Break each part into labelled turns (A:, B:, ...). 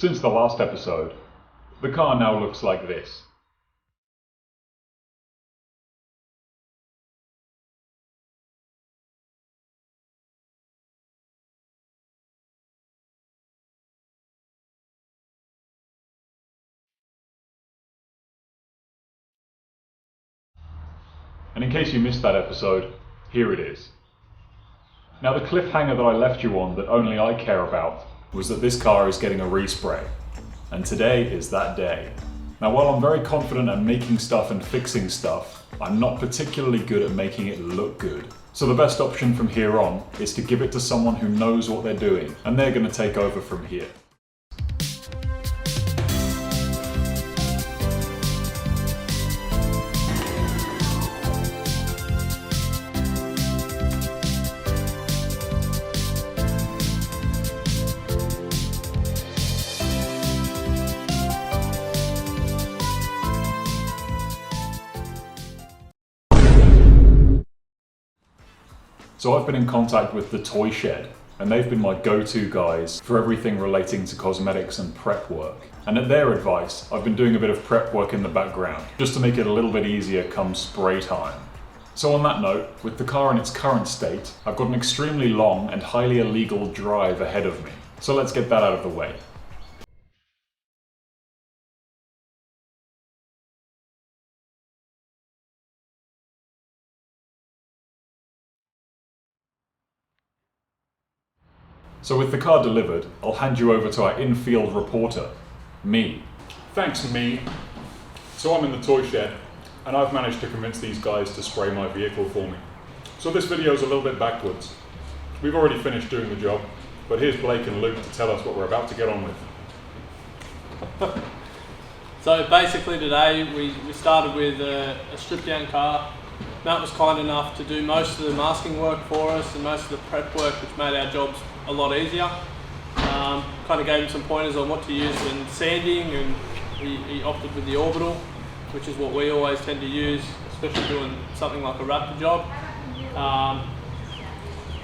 A: Since the last episode, the car now looks like this. And in case you missed that episode, here it is. Now the cliffhanger that I left you on that only I care about was that this car is getting a respray. And today is that day. Now while I'm very confident at making stuff and fixing stuff, I'm not particularly good at making it look good. So the best option from here on is to give it to someone who knows what they're doing, and they're going to take over from here. So I've been in contact with the Toy Shed, and they've been my go-to guys for everything relating to cosmetics and prep work. And at their advice, I've been doing a bit of prep work in the background, just to make it a little bit easier come spray time. So on that note, with the car in its current state, I've got an extremely long and highly illegal drive ahead of me. So let's get that out of the way. So with the car delivered, I'll hand you over to our in-field reporter, me.
B: Thanks, me. So I'm in the toy shed, and I've managed to convince these guys to spray my vehicle for me. So this video is a little bit backwards. We've already finished doing the job, but here's Blake and Luke to tell us what we're about to get on with.
C: So basically today we started with a stripped down car. Matt was kind enough to do most of the masking work for us and most of the prep work, which made our jobs a lot easier. Kind of gave him some pointers on what to use when sanding, and he opted with the orbital, which is what we always tend to use, especially doing something like a Raptor job.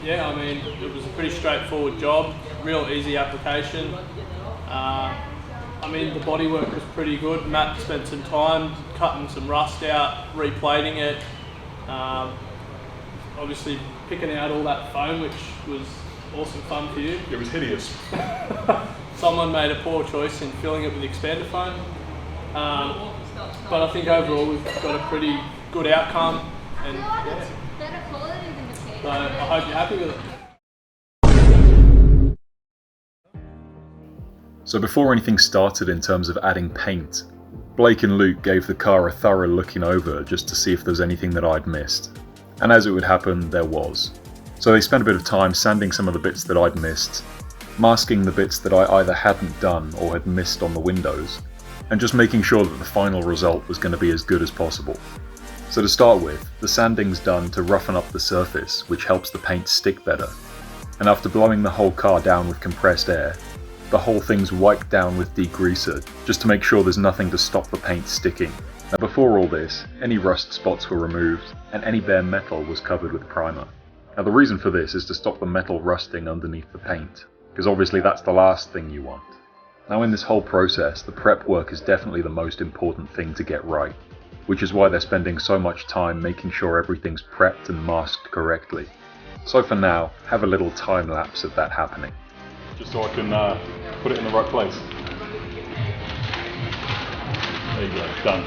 C: Yeah, I mean, it was a pretty straightforward job, real easy application. I mean, the bodywork was pretty good. Matt spent some time cutting some rust out, replating it, obviously picking out all that foam, which was awesome fun for you.
B: It was hideous.
C: Someone made a poor choice in filling it with expander foam. But I think overall we've got a pretty good outcome, and yeah. So I hope you're happy with it.
A: So before anything started in terms of adding paint, Blake and Luke gave the car a thorough looking over just to see if there was anything that I'd missed. And as it would happen, there was. So they spent a bit of time sanding some of the bits that I'd missed, masking the bits that I either hadn't done or had missed on the windows, and just making sure that the final result was going to be as good as possible. So to start with, the sanding's done to roughen up the surface, which helps the paint stick better. And after blowing the whole car down with compressed air, the whole thing's wiped down with degreaser, just to make sure there's nothing to stop the paint sticking. Now before all this, any rust spots were removed, and any bare metal was covered with primer. Now the reason for this is to stop the metal rusting underneath the paint, because obviously that's the last thing you want. Now in this whole process, the prep work is definitely the most important thing to get right, which is why they're spending so much time making sure everything's prepped and masked correctly. So for now, have a little time lapse of that happening.
B: Just so I can put it in the right place. There you go, done.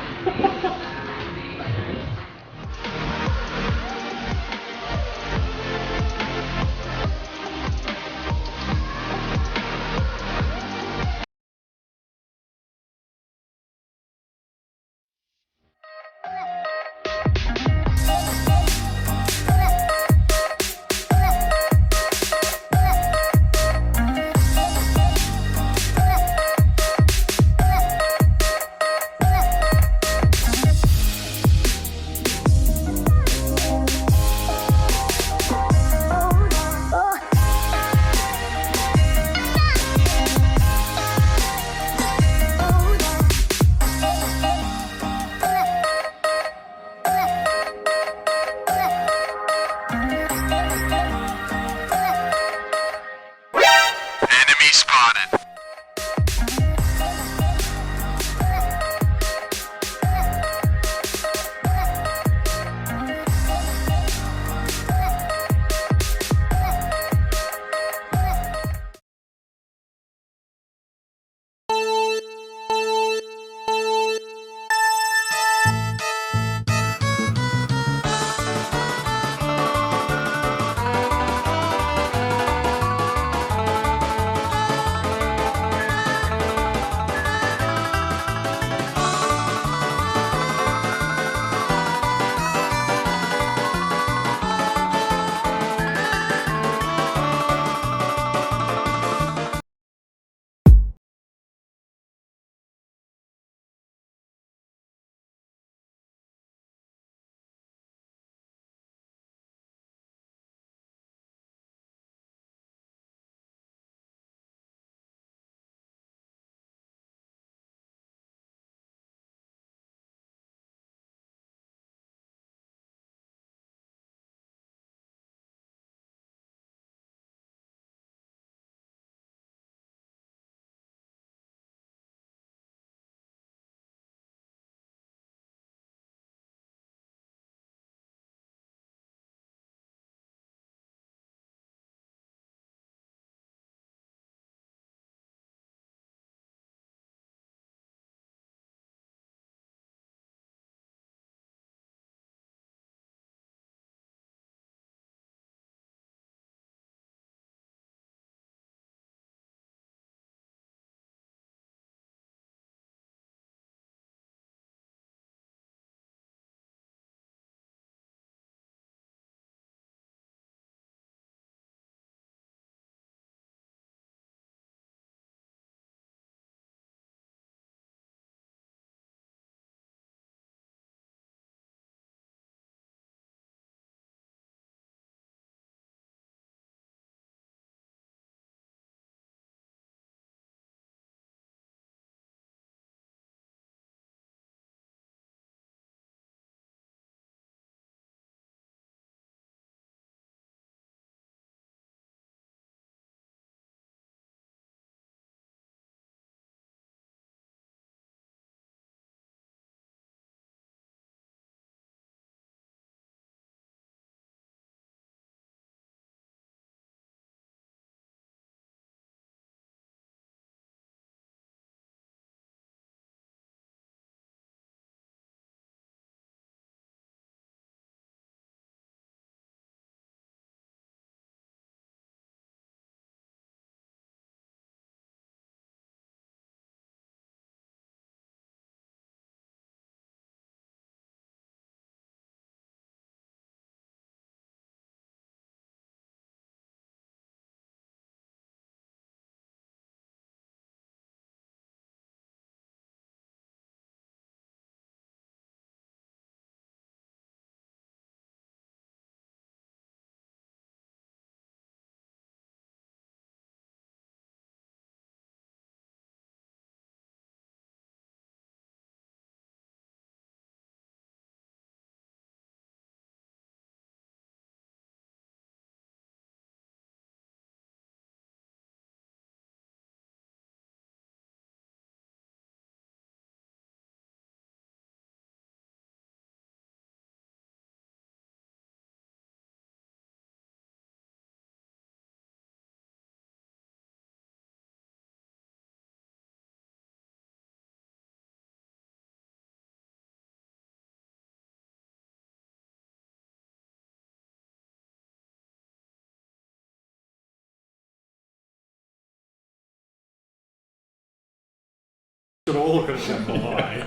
B: all could have said bye.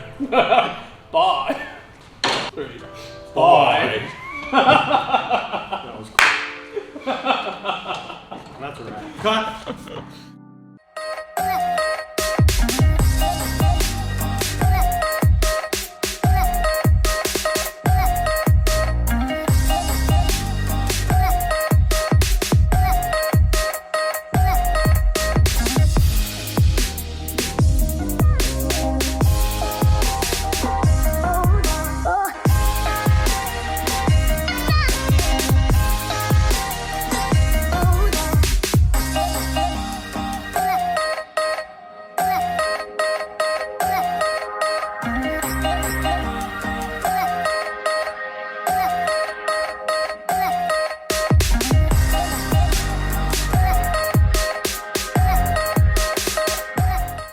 C: Bye. 3.
B: Bye. That was cool. That's a wrap. Cut!